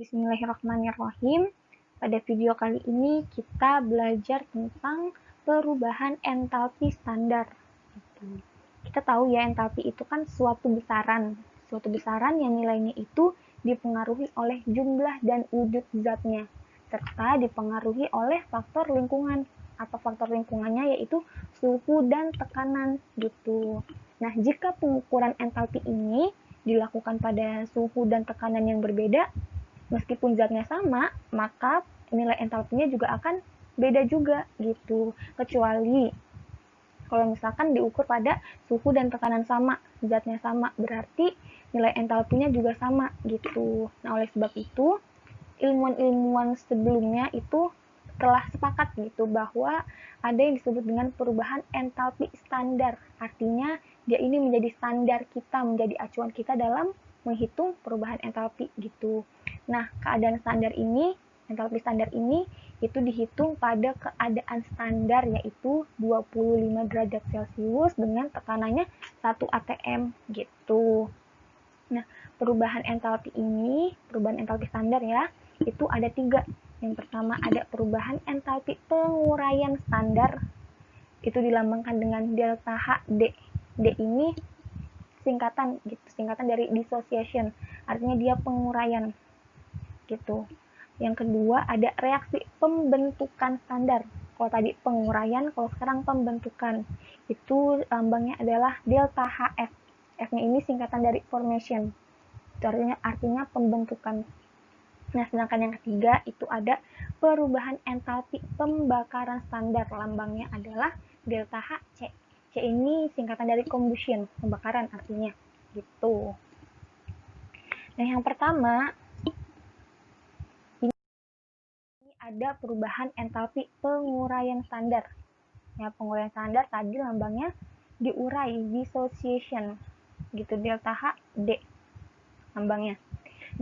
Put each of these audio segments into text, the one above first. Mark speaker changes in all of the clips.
Speaker 1: Bismillahirrahmanirrahim. Pada video kali ini kita belajar tentang perubahan entalpi standar. Kita tahu ya, entalpi itu kan suatu besaran yang nilainya itu dipengaruhi oleh jumlah dan wujud zatnya, serta dipengaruhi oleh faktor lingkungan atau faktor lingkungannya yaitu suhu dan tekanan gitu. Nah, jika pengukuran entalpi ini dilakukan pada suhu dan tekanan yang berbeda, meskipun zatnya sama, maka nilai entalpinya juga akan beda juga gitu. Kecuali kalau misalkan diukur pada suhu dan tekanan sama, zatnya sama, berarti nilai entalpinya juga sama gitu. Nah, oleh sebab itu, ilmuwan-ilmuwan sebelumnya itu telah sepakat gitu bahwa ada yang disebut dengan perubahan entalpi standar. Artinya dia ini menjadi standar kita, menjadi acuan kita dalam menghitung perubahan entalpi gitu. Nah, keadaan standar ini, entalpi standar ini itu dihitung pada keadaan standar yaitu 25 derajat Celcius dengan tekanannya 1 atm gitu. Nah, perubahan entalpi ini, perubahan entalpi standar ya, itu ada 3. Yang pertama ada perubahan entalpi penguraian standar, itu dilambangkan dengan delta H D. D ini singkatan gitu, singkatan dari dissociation, artinya dia penguraian gitu. Yang kedua ada reaksi pembentukan standar. Kalau tadi penguraian, kalau sekarang pembentukan. Itu lambangnya adalah delta HF. F-nya ini singkatan dari formation. Itu artinya pembentukan. Nah, sedangkan yang ketiga itu ada perubahan entalpi pembakaran standar. Lambangnya adalah delta HC. C ini singkatan dari combustion, pembakaran artinya. Gitu. Nah, yang pertama ini ada perubahan entalpi penguraian standar. Ya, penguraian standar tadi lambangnya diurai, dissociation. Gitu, delta H D lambangnya.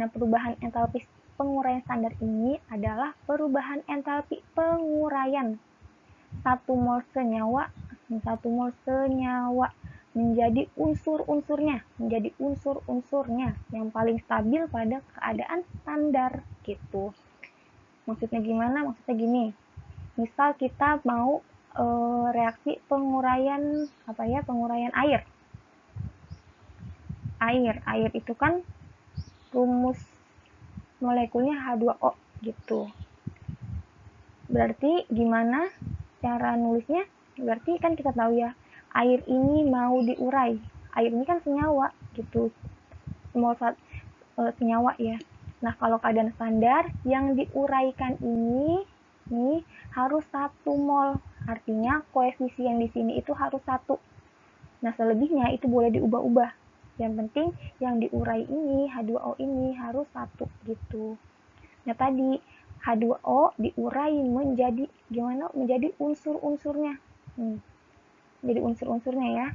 Speaker 1: Nah, perubahan entalpi penguraian standar ini adalah perubahan entalpi penguraian 1 mol senyawa menjadi unsur-unsurnya yang paling stabil pada keadaan standar gitu. Maksudnya gimana? Maksudnya gini, misal kita mau reaksi penguraian penguraian air itu kan rumus molekulnya H2O gitu. Berarti gimana cara nulisnya? Berarti kan kita tahu ya, air ini mau diurai. Air ini kan senyawa gitu. Mol senyawa ya. Nah, kalau keadaan standar yang diuraikan ini harus 1 mol. Artinya koefisien di sini itu harus 1. Nah, selebihnya itu boleh diubah-ubah. Yang penting yang diurai ini, H2O ini harus 1 gitu. Nah, tadi H2O diurai menjadi gimana? Menjadi unsur-unsurnya. Jadi unsur-unsurnya ya.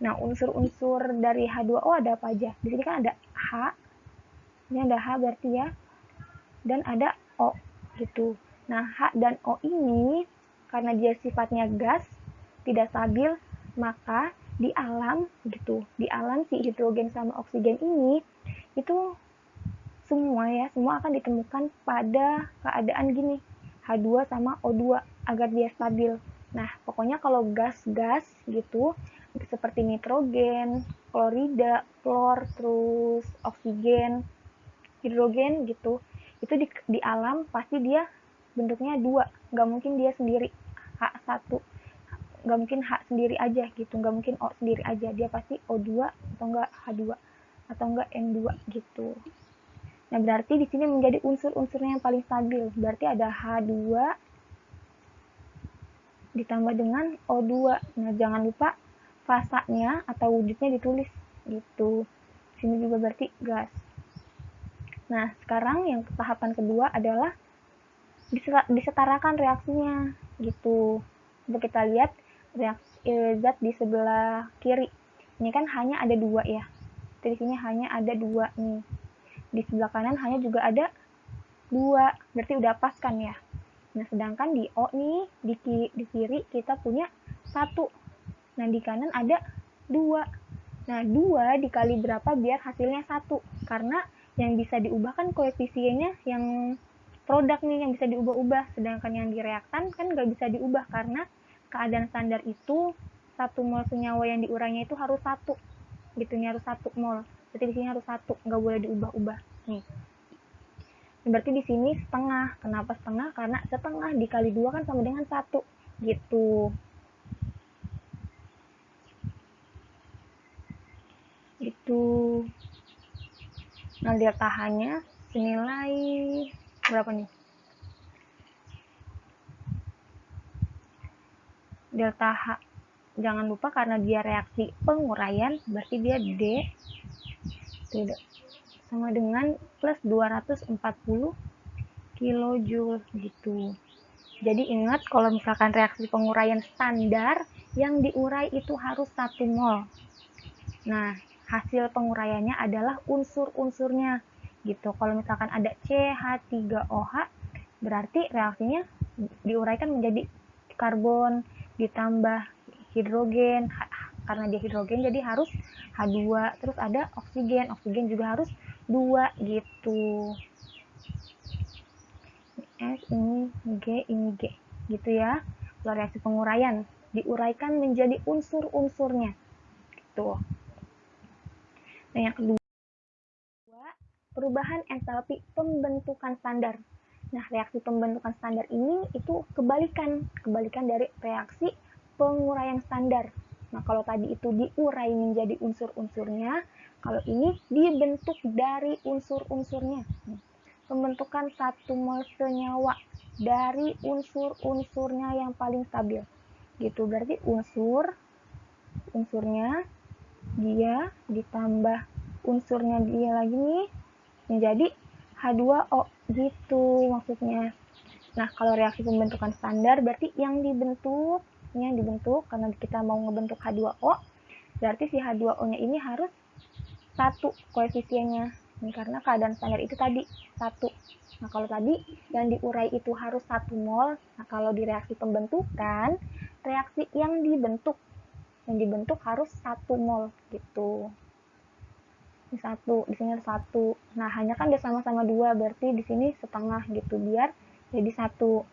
Speaker 1: Nah, unsur-unsur dari H2O ada apa aja? Di sini kan ada H. Ini ada H berarti ya. Dan ada O gitu. Nah, H dan O ini karena dia sifatnya gas, tidak stabil, maka di alam gitu, di alam si hidrogen sama oksigen ini itu semua akan ditemukan pada keadaan gini, H2 sama O2 agar dia stabil. Nah, pokoknya kalau gas-gas gitu seperti nitrogen, klorida, klor, terus oksigen, hidrogen gitu, itu di alam pasti dia bentuknya 2, nggak mungkin dia sendiri H1, nggak mungkin H sendiri aja gitu, nggak mungkin O sendiri aja, dia pasti O2 atau enggak H2 atau enggak N2 gitu. Nah, berarti di sini menjadi unsur-unsurnya yang paling stabil. Berarti ada H2 ditambah dengan O2. Nah, jangan lupa fasanya atau wujudnya ditulis gitu. Sini juga berarti gas. Nah, sekarang yang tahapan kedua adalah disetarakan reaksinya gitu. Untuk kita lihat zat di sebelah kiri. Ini kan hanya ada 2 ya. Di sini hanya ada 2 nih. Di sebelah kanan hanya juga ada 2. Berarti udah pas kan ya. Nah, sedangkan di O nih, di kiri kita punya 1. Nah, di kanan ada 2. Nah, 2 dikali berapa biar hasilnya 1? Karena Yang bisa diubah kan koefisiennya yang produk nih yang bisa diubah-ubah, sedangkan yang di reaktan kan nggak bisa diubah karena keadaan standar itu 1 mol senyawa yang diurainya itu harus 1 gitu nih, harus 1 mol. Berarti di sini harus 1, nggak boleh diubah-ubah nih. Berarti di sini setengah. Kenapa setengah? Karena setengah dikali 2 kan sama dengan 1 gitu. Itu. Nah, delta H-nya senilai berapa nih? Delta H. Jangan lupa karena dia reaksi penguraian, berarti dia D tidak sama dengan plus 240 kilojoule gitu. Jadi ingat kalau misalkan reaksi penguraian standar yang diurai itu harus 1 mol. Nah, hasil penguraiannya adalah unsur-unsurnya gitu. Kalau misalkan ada CH3OH, berarti reaksinya diuraikan menjadi karbon ditambah hidrogen, karena dia hidrogen jadi harus H2, terus ada oksigen, oksigen juga harus 2 gitu. S ini G, ini G gitu ya. Kalau reaksi penguraian diuraikan menjadi unsur-unsurnya gitu. Nah, yang kedua, perubahan entalpi pembentukan standar. Nah, reaksi pembentukan standar ini itu kebalikan dari reaksi penguraian standar. Nah, kalau tadi itu diurai menjadi unsur-unsurnya, kalau ini dibentuk dari unsur-unsurnya. Pembentukan 1 mol senyawa dari unsur-unsurnya yang paling stabil. Gitu, berarti unsurnya dia ditambah unsurnya dia lagi nih menjadi H2O gitu maksudnya. Nah, kalau reaksi pembentukan standar berarti yang dibentuk karena kita mau ngebentuk H2O, berarti si H2O-nya ini harus 1 koefisiennya. Ini karena keadaan standar itu tadi 1. Nah, kalau tadi yang diurai itu harus 1 mol, nah kalau di reaksi pembentukan, reaksi yang dibentuk harus 1 mol gitu. Ini 1, di sini ada 1. Nah, hanya kan udah sama-sama 2, berarti di sini setengah gitu biar jadi 1.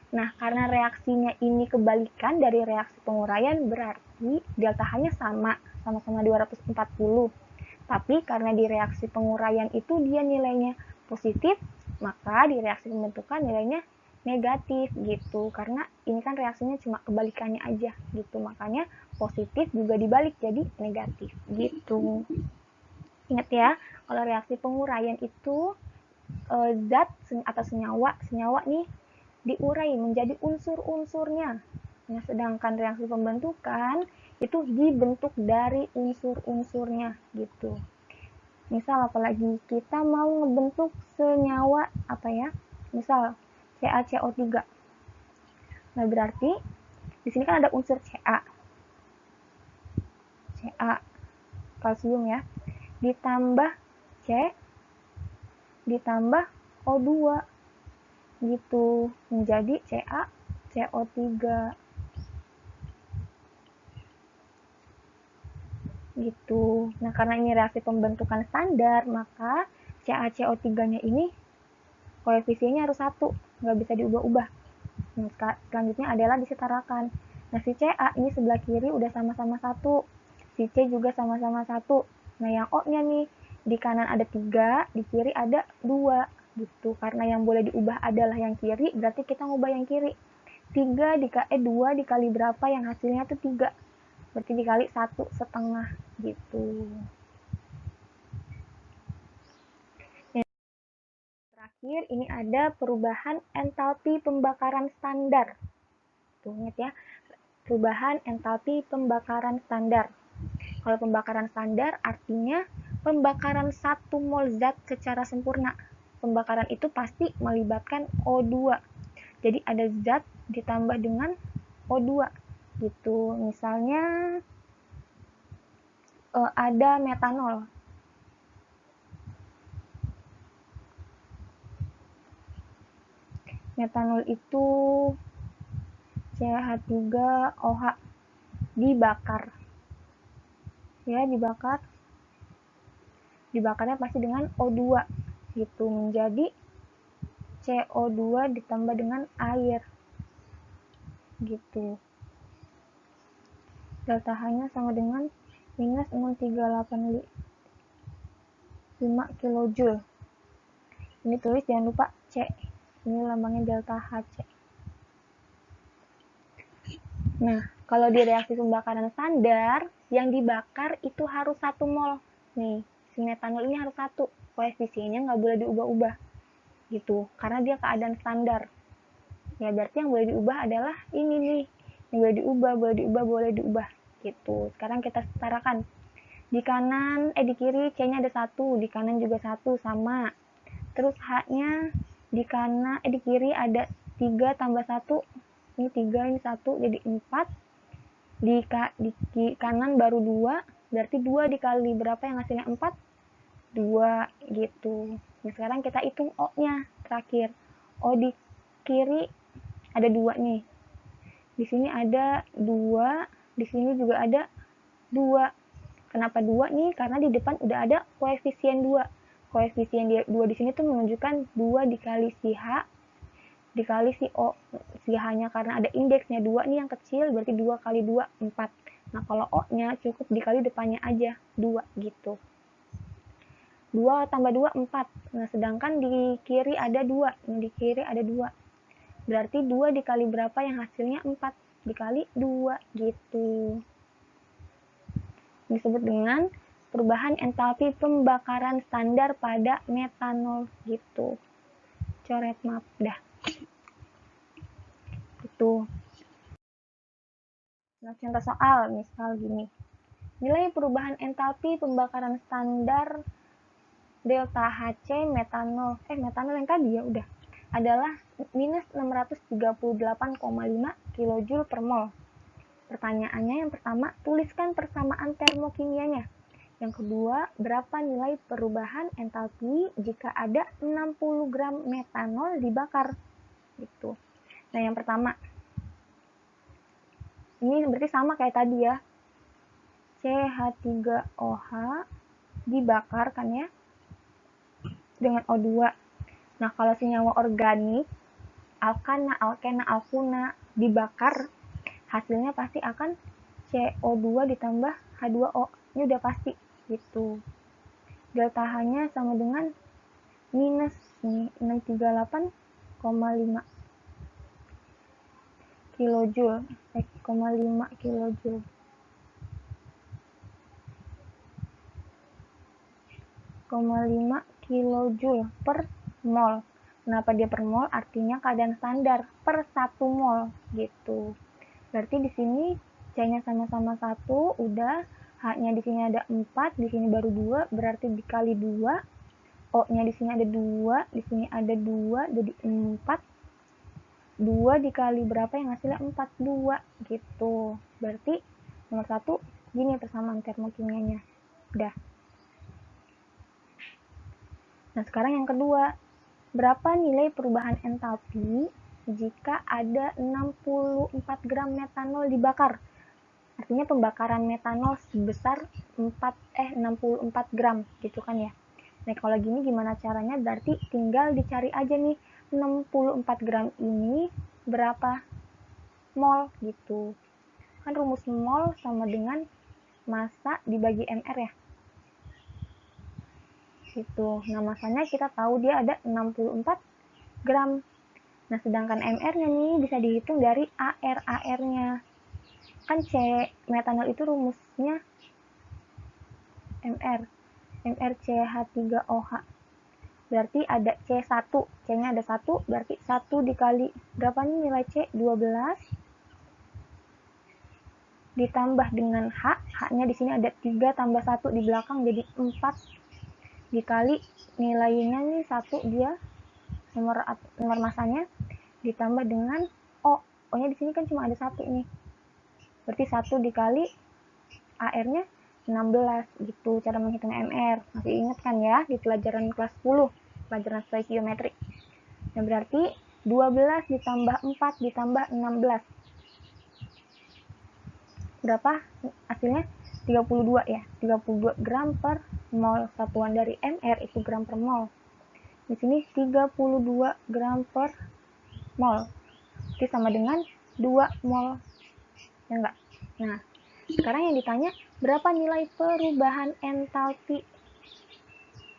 Speaker 1: Nah, karena reaksinya ini kebalikan dari reaksi penguraian, berarti delta H-nya sama-sama 240. Tapi karena di reaksi penguraian itu dia nilainya positif, maka di reaksi pembentukan nilainya negatif gitu. Karena ini kan reaksinya cuma kebalikannya aja gitu. Makanya positif juga dibalik jadi negatif gitu. Ingat ya, kalau reaksi penguraian itu zat atau senyawa nih diurai menjadi unsur-unsurnya. Nah, sedangkan reaksi pembentukan itu dibentuk dari unsur-unsurnya gitu. Misal apalagi kita mau ngebentuk senyawa apa ya? Misal CaCO3. Nah, berarti di sini kan ada unsur Ca kalsium ya, ditambah C ditambah O2 gitu menjadi CaCO3 gitu. Nah, karena ini reaksi pembentukan standar, maka CaCO3-nya ini koefisiennya harus 1, nggak bisa diubah-ubah. Nah, selanjutnya adalah disetarakan. Nah, si Ca ini sebelah kiri udah sama-sama 1, si C juga sama-sama 1. Nah, yang O-nya nih, di kanan ada 3, di kiri ada 2 gitu. Karena yang boleh diubah adalah yang kiri, berarti kita ngubah yang kiri. 2 dikali berapa yang hasilnya tuh 3. Berarti dikali 1,5 gitu. Yang terakhir ini ada perubahan entalpi pembakaran standar. Tuh, ingat ya, perubahan entalpi pembakaran standar. Kalau pembakaran standar artinya pembakaran 1 mol zat secara sempurna. Pembakaran itu pasti melibatkan O2. Jadi ada zat ditambah dengan O2 gitu. Misalnya ada metanol. Metanol itu CH3OH dibakar. Ya, dibakarnya pasti dengan O2 gitu, menjadi CO2 ditambah dengan air gitu. Delta H-nya sama dengan minus 6385 kJ. Ini tulis jangan lupa C. Ini lambangnya delta HC. Nah, kalau di reaksi pembakaran standar, yang dibakar itu harus 1 mol. Nih, si metanol ini harus 1. Koefisiennya nggak boleh diubah-ubah. Gitu, karena dia keadaan standar. Ya, berarti yang boleh diubah adalah ini nih. Yang boleh diubah. Gitu. Sekarang kita setarakan. Di kanan, di kiri C-nya ada 1, di kanan juga 1, sama. Terus H-nya di kanan, di kiri ada 3 tambah 1. Ini 3, ini 1, jadi 4. Di kanan baru 2, berarti 2 dikali berapa yang hasilnya 4? 2, gitu. Nah, sekarang kita hitung O-nya terakhir. O di kiri ada 2 nih. Di sini ada 2, di sini juga ada 2. Kenapa 2 nih? Karena di depan udah ada koefisien 2. Koefisien 2 di sini tuh menunjukkan 2 dikali si H dikali si O. Si H-nya karena ada indeksnya 2 nih yang kecil, berarti 2 kali 2, 4. Nah, kalau O-nya cukup dikali depannya aja, 2 gitu. 2 tambah 2, 4. Nah, sedangkan di kiri ada 2. Di kiri ada 2. Berarti 2 dikali berapa yang hasilnya 4. Dikali 2 gitu. Disebut dengan perubahan entalpi pembakaran standar pada metanol gitu. Coret maaf dah. Itu. Nah, contoh soal misal gini. Nilai perubahan entalpi pembakaran standar delta HC metanol yang tadi ya udah adalah minus 638,5 kJ per mol. Pertanyaannya yang pertama, tuliskan persamaan termokimianya. Yang kedua, berapa nilai perubahan entalpi jika ada 60 gram metanol dibakar? Gitu. Nah, yang pertama, ini berarti sama kayak tadi ya. CH3OH dibakar kan ya dengan O2. Nah, kalau senyawa organik, alkana, alkena, alkuna dibakar, hasilnya pasti akan CO2 ditambah H2O. Ini udah pasti gitu. Delta H-nya sama dengan minus 638,5 kilojoule, 5 kilojoule. Kilojoule per mol. Kenapa dia per mol? Artinya keadaan standar per 1 mol gitu. Berarti di sini C-nya sama-sama 1, udah. H-nya di sini ada 4, di sini baru 2, berarti dikali 2. O-nya di sini ada 2, di sini ada 2, jadi 4. 2 dikali berapa yang hasilnya 4? 2 gitu. Berarti nomor 1 gini persamaan termokimianya. Udah. Nah, sekarang yang kedua, berapa nilai perubahan entalpi jika ada 64 gram metanol dibakar? Artinya pembakaran metanol sebesar 64 gram gitu kan ya. Nah, kalau gini gimana caranya? Berarti tinggal dicari aja nih 64 gram ini berapa mol gitu. Kan rumus mol sama dengan massa dibagi mR ya. Gitu. Nah, masanya kita tahu dia ada 64 gram. Nah, sedangkan MR-nya nih bisa dihitung dari AR. AR-nya kan C metanol itu rumusnya MR. MrCH3OH. Berarti ada C1. C-nya ada 1, berarti 1 dikali berapa nih nilai C? 12 ditambah dengan H. H-nya di sini ada 3 tambah 1 di belakang jadi 4 dikali nilainya nih 1 dia nomor masanya ditambah dengan O. O-nya di sini kan cuma ada 1 nih. Berarti 1 dikali AR-nya 16 gitu cara menghitung MR. Masih ingat kan ya di pelajaran kelas 10, pelajaran stoikiometri. Nah, berarti 12 ditambah 4 ditambah 16. Berapa hasilnya? 32 ya. 32 gram per mol. Satuan dari MR itu gram per mol. Di sini 32 gram per mol. Itu sama dengan 2 mol. Ya enggak? Nah, sekarang yang ditanya berapa nilai perubahan entalpi.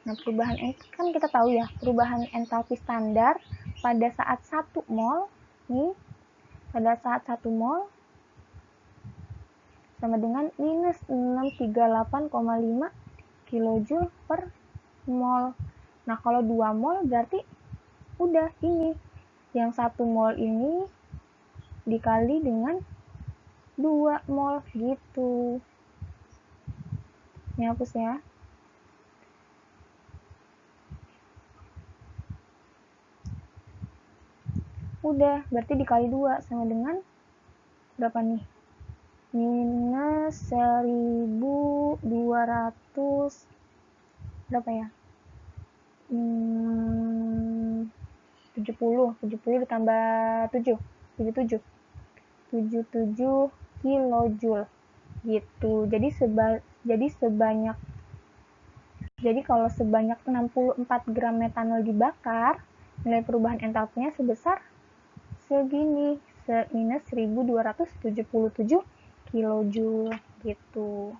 Speaker 1: Nah, perubahan kan kita tahu ya, perubahan entalpi standar pada saat 1 mol nih, pada saat 1 mol sama dengan minus 638,5 kilojoule per mol. Nah, kalau 2 mol berarti udah ini. Yang 1 mol ini dikali dengan 2 mol gitu. Ini hapus ya. Udah, berarti dikali 2 sama dengan berapa nih? Minus 1200 berapa ya? 70 ditambah 7 77 kilojoule gitu. Jadi kalau sebanyak 64 gram metanol dibakar, nilai perubahan entalpinya sebesar segini, minus 1277 kilojoule gitu.